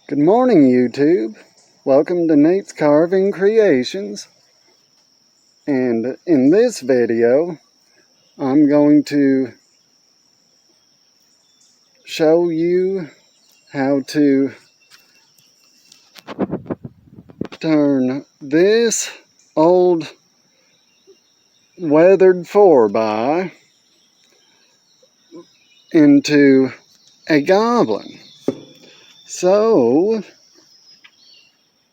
Good morning, YouTube. Welcome to Nate's Carving Creations. And in this video, I'm going to show you how to turn this old weathered 4x into a goblin. So,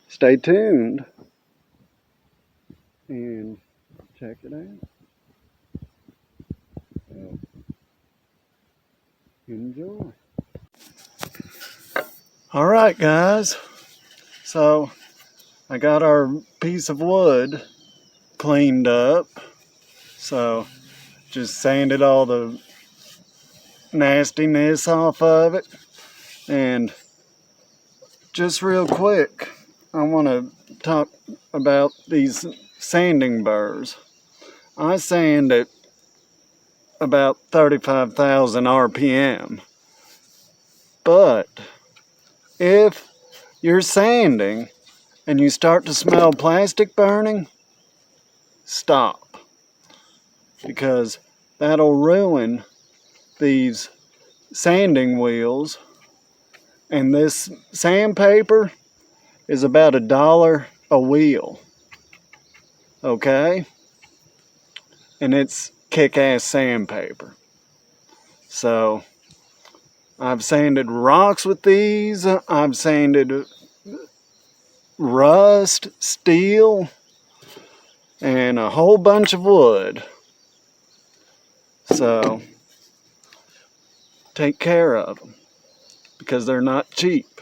stay tuned and check it out. Enjoy. Alright guys, so I got our piece of wood cleaned up. So just sanded all the nastiness off of it. And just real quick, I want to talk about these sanding burrs. I sand at about 35,000 RPM. But if you're sanding and you start to smell plastic burning, stop. Because that'll ruin these sanding wheels. And this sandpaper is about $1 a wheel. Okay? And it's kick-ass sandpaper. So, I've sanded rocks with these. I've sanded rust, steel, and a whole bunch of wood. So, take care of them because they're not cheap.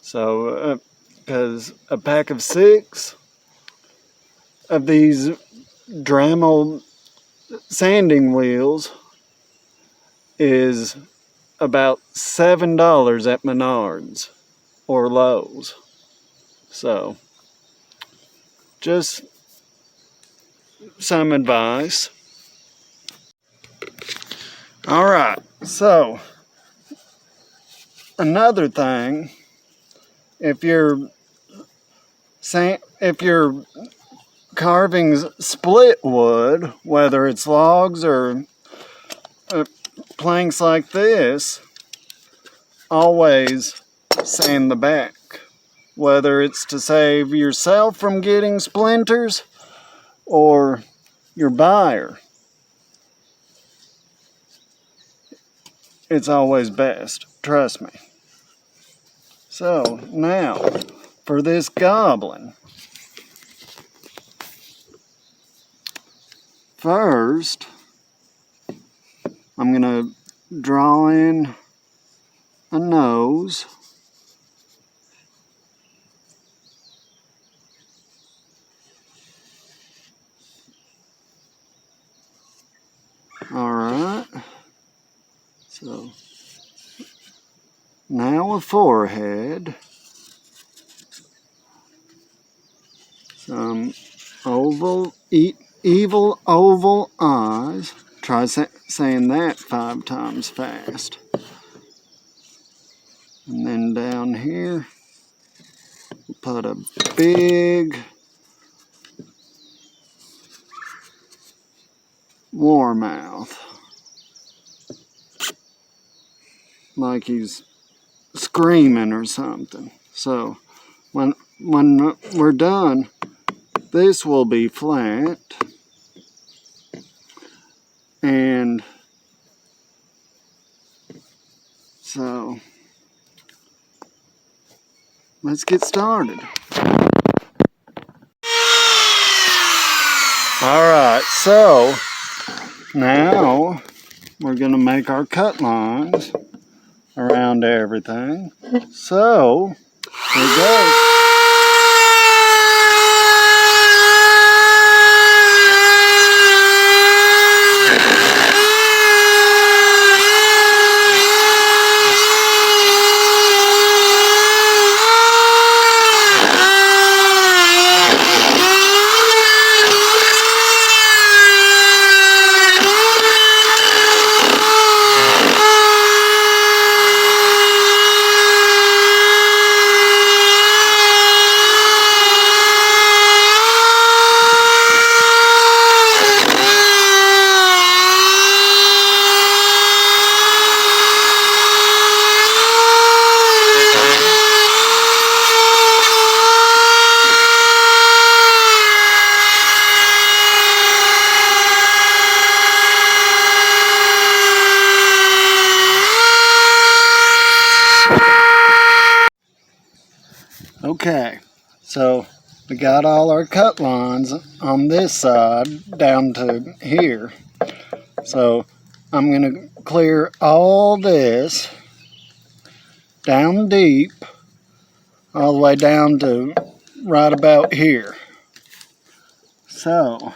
So, because a pack of 6 of these Dremel sanding wheels is about $7 at Menards or Lowe's. So, just some advice. Alright, so another thing, if you're carving split wood, whether it's logs or planks like this, always sand the back. Whether it's to save yourself from getting splinters or your buyer. It's always best, trust me. So, now, for this goblin. First, I'm going to draw in a nose. Alright. So, now a forehead. Some evil oval eyes. Try saying that 5 times fast. And then down here, we'll put a big war mouth. Like he's screaming or something. So, when we're done, this will be flat. And so, let's get started. Alright, so now we're going to make our cut lines around everything. So, here we go. Okay, so we got all our cut lines on this side down to here. So I'm going to clear all this down deep, all the way down to right about here. So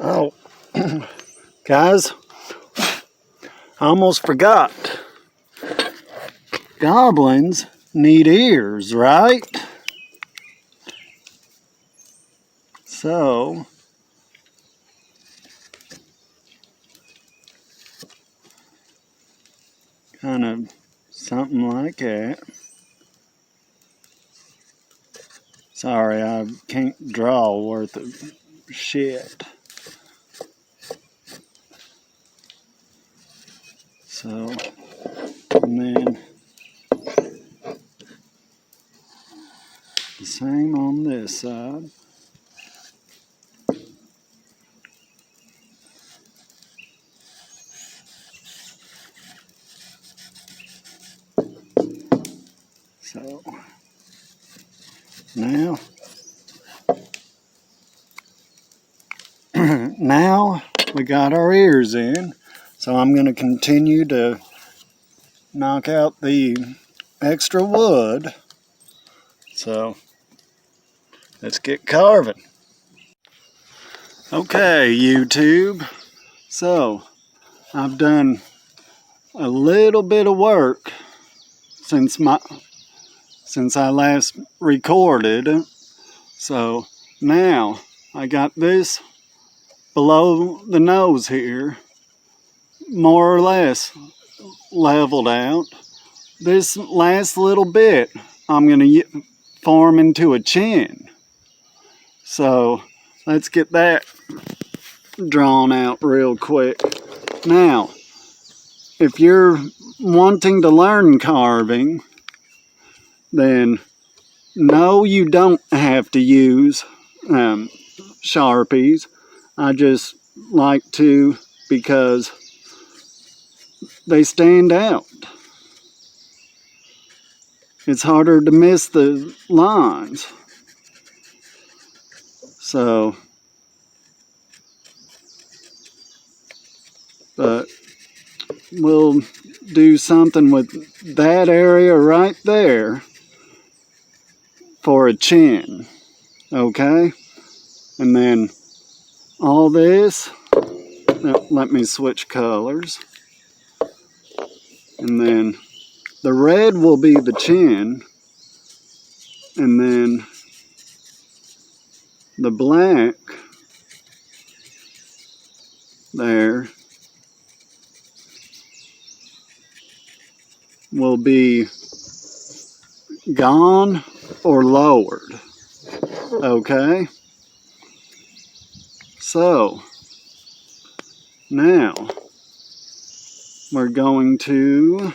oh, guys, I almost forgot. Goblins need ears, right? So, kind of something like that. Sorry, I can't draw worth of shit. So, and then the same on this side. So, now, now we got our ears in. So I'm going to continue to knock out the extra wood. So let's get carving. Okay, YouTube. So I've done a little bit of work since I last recorded. So now I got this below the nose here, more or less leveled out. This last little bit I'm going to form into a chin. So let's get that drawn out real quick. Now, if you're wanting to learn carving, then no, you don't have to use Sharpies. I just like to because they stand out. It's harder to miss the lines. So, but we'll do something with that area right there for a chin, okay? And then all this, let me switch colors. And then the red will be the chin, and then the black there will be gone or lowered, okay? So now we're going to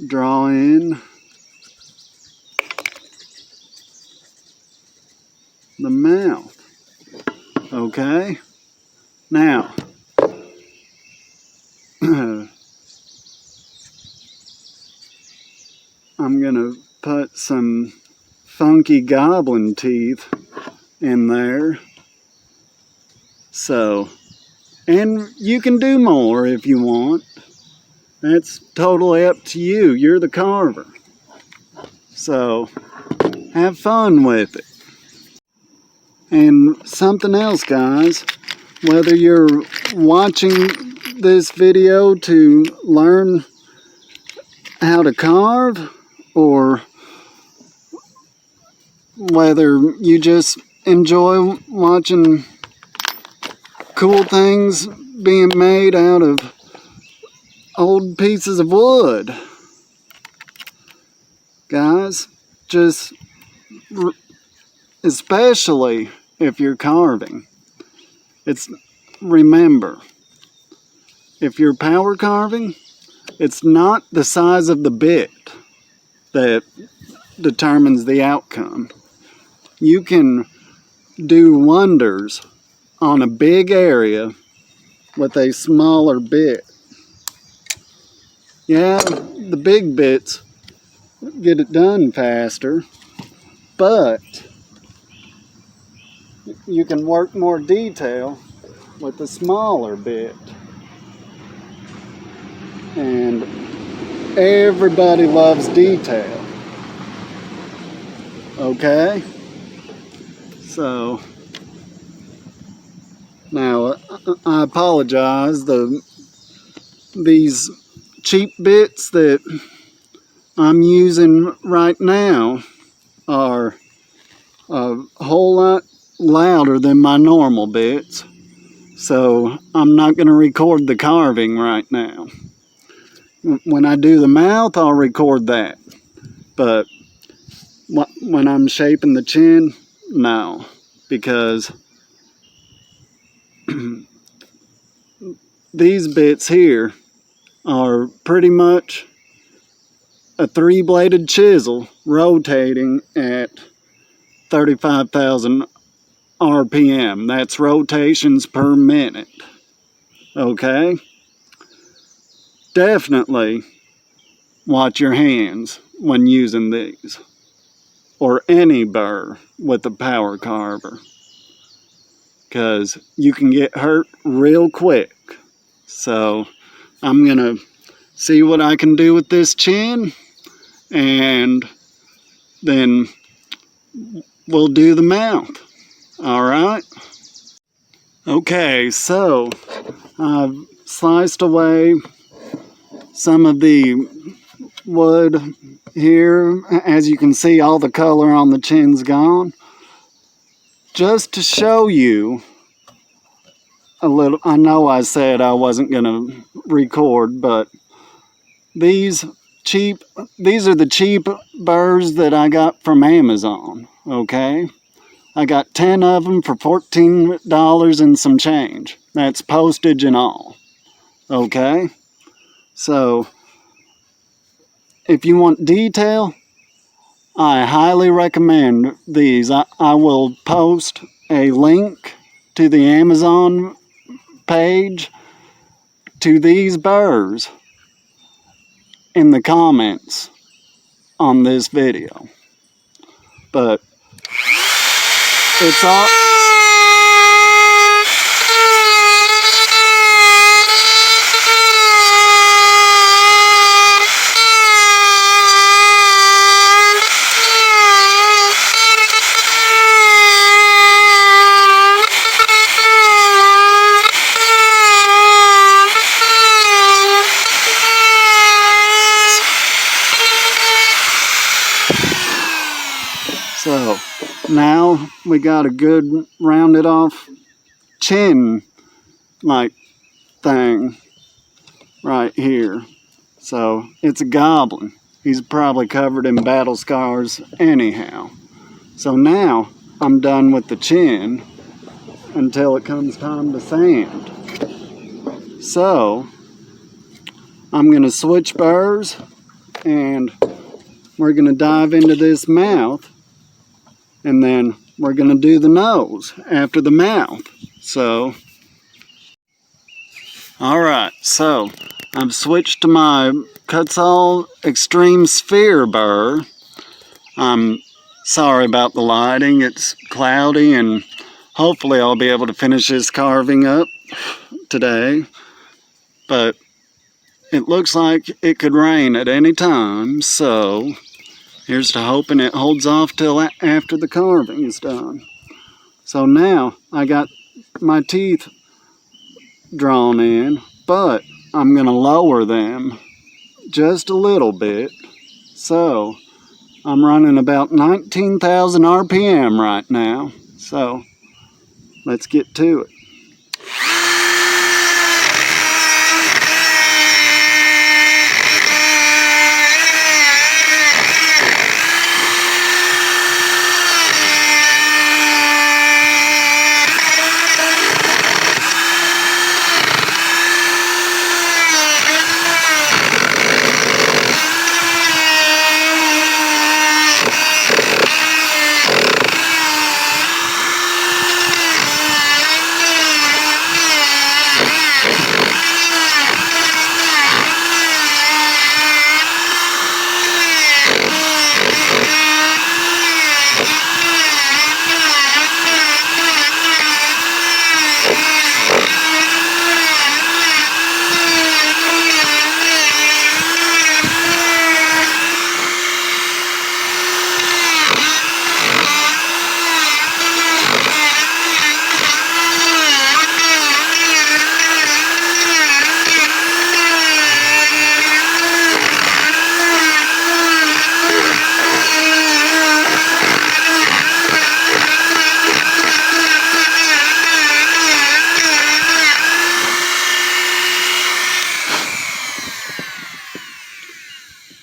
draw in the mouth, okay? Now, I'm gonna put some funky goblin teeth in there. So, and you can do more if you want. That's totally up to you. You're the carver. So, have fun with it. And something else, guys, whether you're watching this video to learn how to carve, or whether you just enjoy watching cool things being made out of old pieces of wood. Guys, just especially if you're carving, remember, if you're power carving, it's not the size of the bit that determines the outcome. You can do wonders on a big area with a smaller bit. Yeah, the big bits get it done faster, but you can work more detail with a smaller bit. And everybody loves detail. Okay? So, now I apologize. These cheap bits that I'm using right now are a whole lot louder than my normal bits. So I'm not going to record the carving right now. When I do the mouth, I'll record that. But when I'm shaping the chin, no. Because these bits here are pretty much a 3-bladed chisel rotating at 35,000 RPM. That's rotations per minute. Okay? Definitely watch your hands when using these, or any burr with a power carver, because you can get hurt real quick. So I'm gonna see what I can do with this chin, and then we'll do the mouth. All right? Okay, so I've sliced away some of the wood here. As you can see, all the color on the chin's gone. Just to show you a little, I know I said I wasn't gonna record, but these are the cheap burrs that I got from Amazon, okay? I got 10 of them for $14 and some change. That's postage and all, okay? So, if you want detail, I highly recommend these. I will post a link to the Amazon page to these burrs in the comments on this video. But it's all... So now we got a good rounded off chin like thing right here. So it's a goblin. He's probably covered in battle scars anyhow. So now I'm done with the chin until it comes time to sand. So I'm gonna switch burrs and we're gonna dive into this mouth. And then we're going to do the nose after the mouth. So, alright, so I've switched to my Kutzall Extreme Sphere burr. I'm sorry about the lighting, it's cloudy, and hopefully I'll be able to finish this carving up today. But it looks like it could rain at any time, so here's to hoping it holds off till after the carving is done. So now I got my teeth drawn in, but I'm going to lower them just a little bit. So I'm running about 19,000 RPM right now. So let's get to it.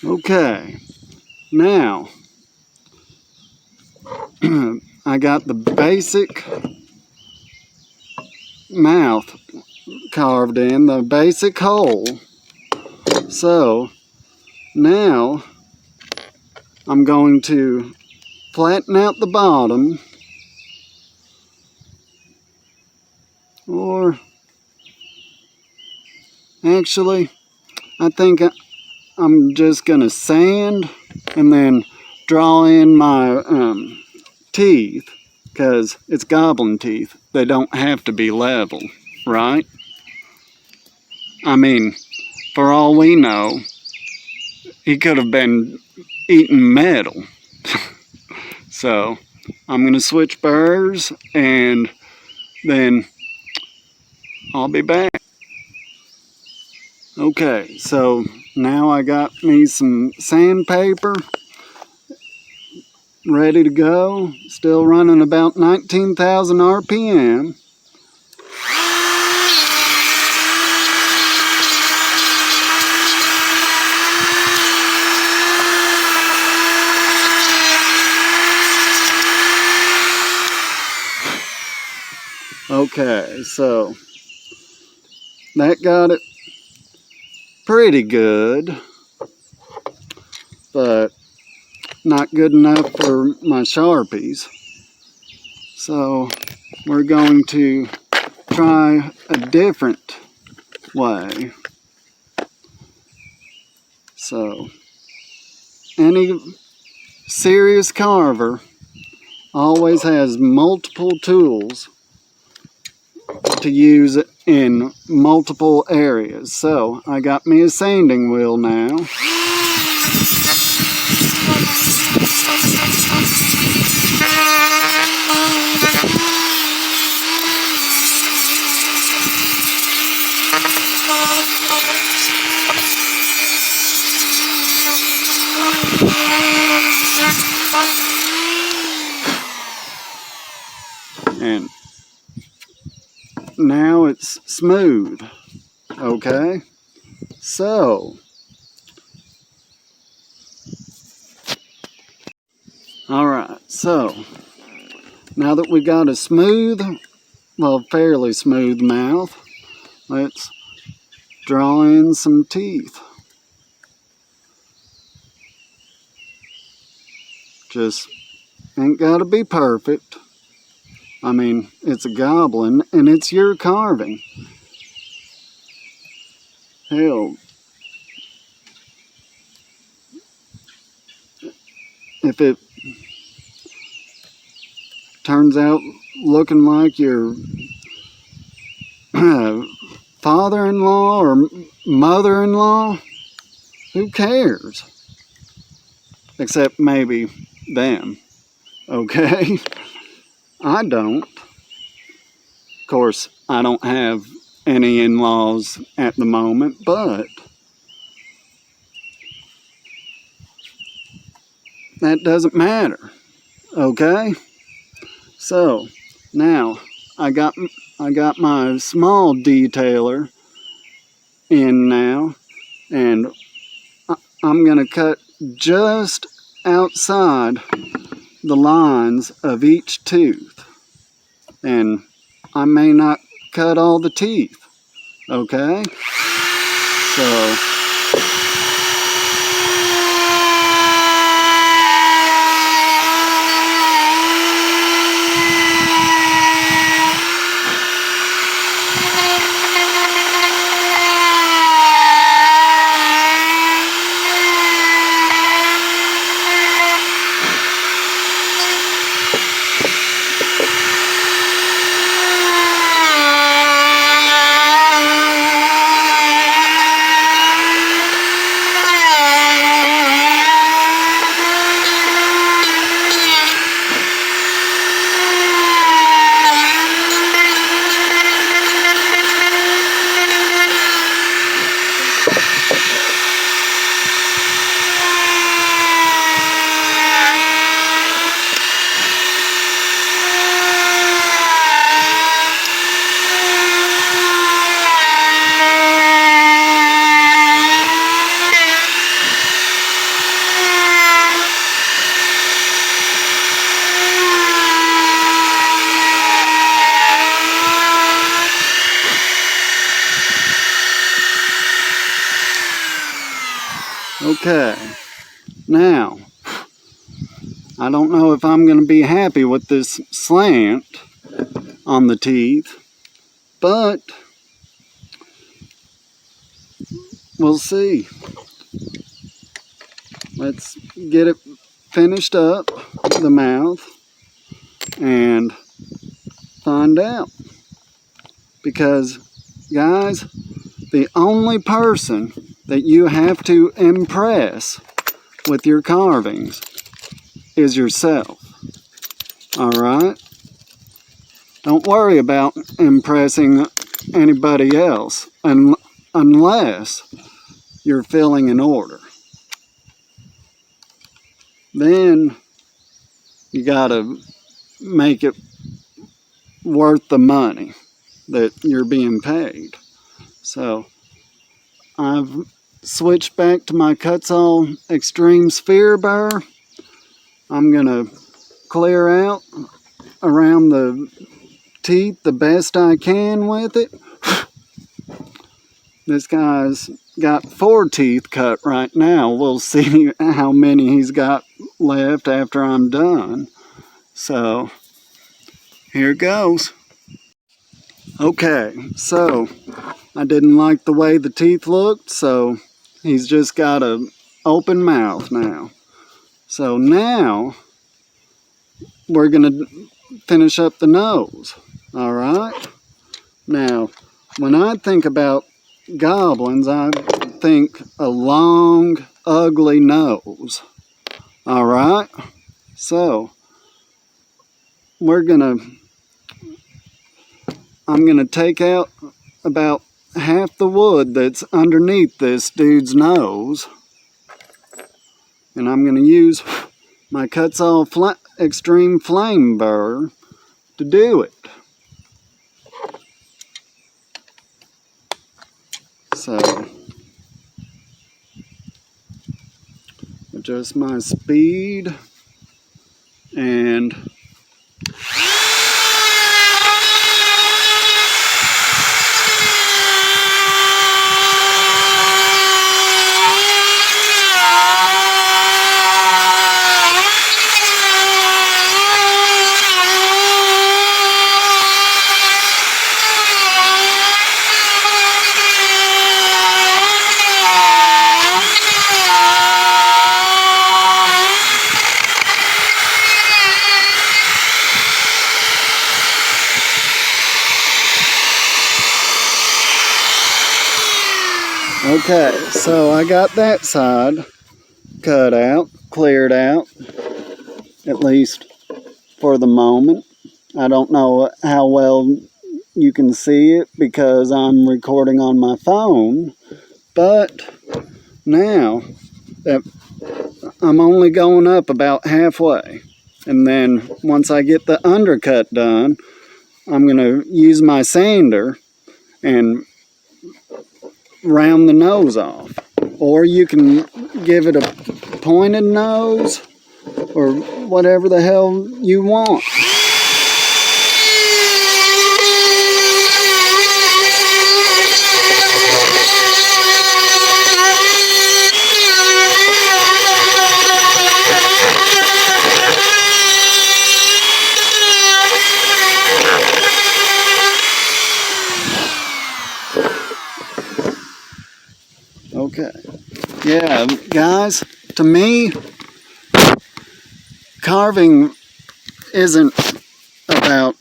Okay, now I got the basic mouth carved in, the basic hole. So now I'm going to flatten out the bottom, or actually I think I'm just gonna sand and then draw in my teeth, because it's goblin teeth. They don't have to be level, right? I mean, for all we know, he could have been eating metal. So I'm gonna switch burrs and then I'll be back. Okay, so now I got me some sandpaper ready to go. Still running about 19,000 RPM. Okay, so that got it pretty good, but not good enough for my Sharpies. So we're going to try a different way. So any serious carver always has multiple tools to use in multiple areas. So I got me a sanding wheel now. And now it's smooth. Okay, so alright, so now that we got a smooth, well, fairly smooth mouth, let's draw in some teeth. Just ain't gotta be perfect. I mean, it's a goblin and it's your carving. Hell, if it turns out looking like your father-in-law or mother-in-law, who cares? Except maybe them, okay? I don't. Of course, I don't have any in-laws at the moment, but that doesn't matter, okay? So now I got my small detailer in now, and I'm gonna cut just outside the lines of each tooth, and I may not cut all the teeth, okay? So okay, now I don't know if I'm going to be happy with this slant on the teeth, but we'll see. Let's get it finished up, the mouth, and find out. Because, guys, the only person that you have to impress with your carvings is yourself. Alright? Don't worry about impressing anybody else unless you're feeling in order. Then you gotta make it worth the money that you're being paid. So I've switched back to my Kutzall Extreme Sphere burr. I'm gonna clear out around the teeth the best I can with it. This guy's got 4 teeth cut right now. We'll see how many he's got left after I'm done. So here goes. Okay, so I didn't like the way the teeth looked, so he's just got an open mouth now. So now we're gonna finish up the nose. All right. Now, when I think about goblins, I think a long, ugly nose. All right. So I'm gonna take out about half the wood that's underneath this dude's nose, and I'm gonna use my Kutzall Extreme Flame burr to do it. So adjust my speed and okay, so I got that side cut out, cleared out, at least for the moment. I don't know how well you can see it because I'm recording on my phone, but now that I'm only going up about halfway, And then once I get the undercut done, I'm going to use my sander and round the nose off. Or you can give it a pointed nose or whatever the hell you want. Okay. Yeah, guys, to me, carving isn't about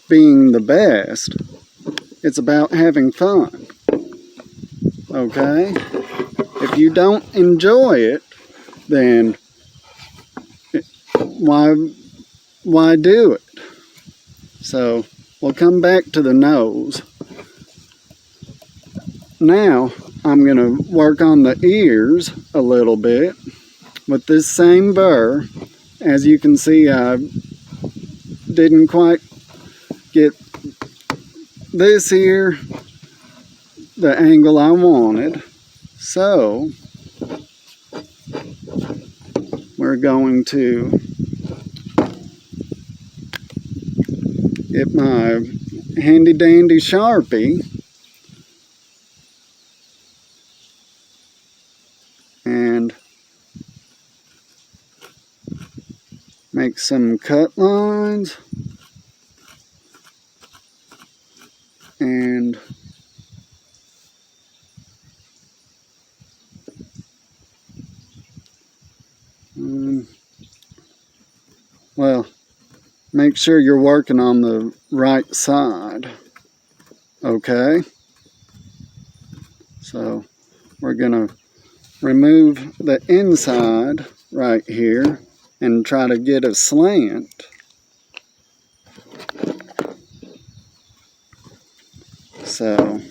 being the best. It's about having fun. Okay? If you don't enjoy it, then why do it? So we'll come back to the nose. Now I'm going to work on the ears a little bit with this same burr. As you can see, I didn't quite get this here the angle I wanted. So we're going to get my handy dandy Sharpie and make some cut lines and well, make sure you're working on the right side. Okay? So we're gonna remove the inside right here and try to get a slant. So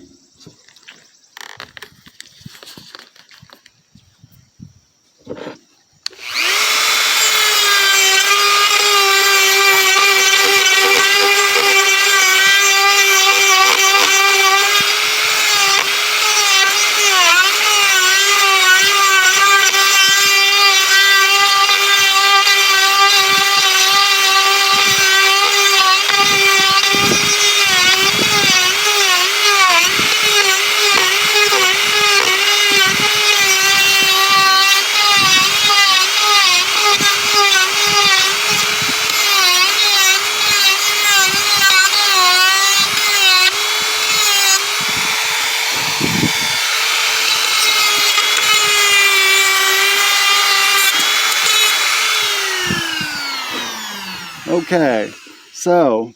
okay, so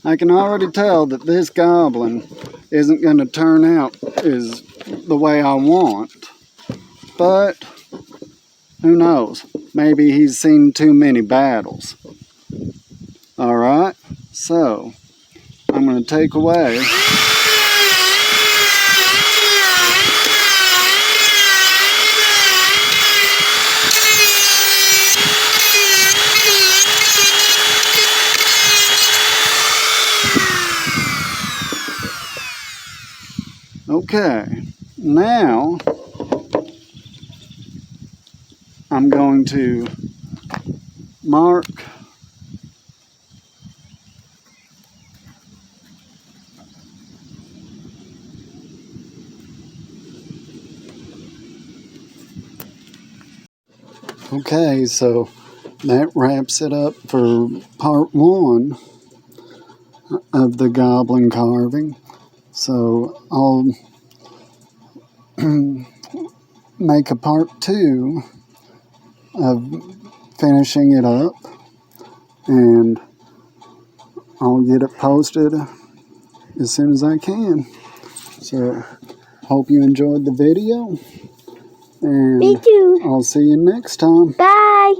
I can already tell that this goblin isn't going to turn out as the way I want, but who knows? Maybe he's seen too many battles. Alright, so I'm going to take away okay, now I'm going to mark okay, so that wraps it up for part 1 of the goblin carving. So I'll make a part 2 of finishing it up, and I'll get it posted as soon as I can. So hope you enjoyed the video, and me too. I'll see you next time. Bye.